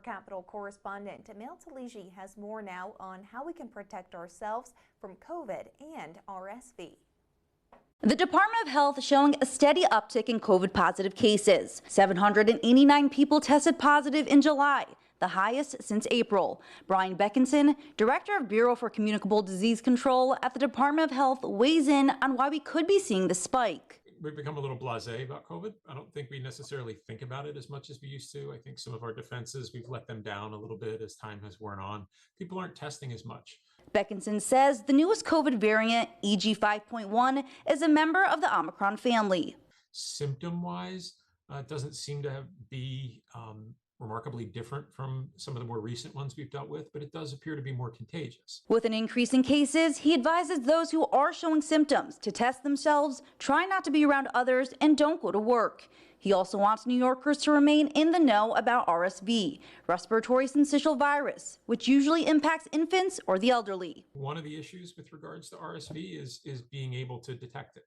Capitol correspondent Amal Tlaige has more now on how we can protect ourselves from COVID and RSV. The Department of Health showing a steady uptick in COVID-positive cases. 789 people tested positive in July, the highest since April. Brian Beckinson, Director of Bureau for Communicable Disease Control at the Department of Health, weighs in on why we could be seeing the spike. We've become a little blasé about COVID. I don't think we necessarily think about it as much as we used to. I think some of our defenses, we've let them down a little bit as time has worn on. People aren't testing as much. Beckinson says the newest COVID variant, EG5.1, is a member of the Omicron family. Symptom-wise, it doesn't seem to be remarkably different from some of the more recent ones we've dealt with, but it does appear to be more contagious. With an increase in cases, he advises those who are showing symptoms to test themselves, try not to be around others, and don't go to work. He also wants New Yorkers to remain in the know about RSV, respiratory syncytial virus, which usually impacts infants or the elderly. One of the issues with regards to RSV is being able to detect it.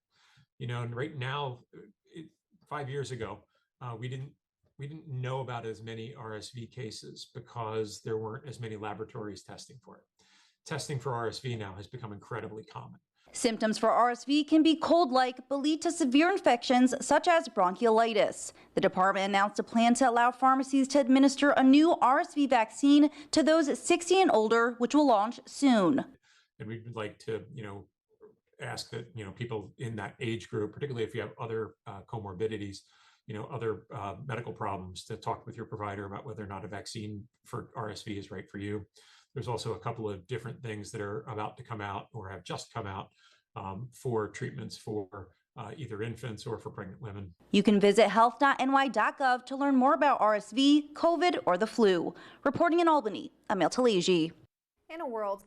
You know, and right now, 5 years ago, we didn't know about as many RSV cases because there weren't as many laboratories testing for it. Testing for RSV now has become incredibly common. Symptoms for RSV can be cold-like, but lead to severe infections such as bronchiolitis. The department announced a plan to allow pharmacies to administer a new RSV vaccine to those 60 and older, which will launch soon. And we'd like to, ask that, people in that age group, particularly if you have other comorbidities, other medical problems, to talk with your provider about whether or not a vaccine for RSV is right for you. There's also a couple of different things that are about to come out or have just come out for treatments for either infants or for pregnant women. You can visit health.ny.gov to learn more about RSV, COVID, or the flu. Reporting in Albany, Amal Tlaige. In a world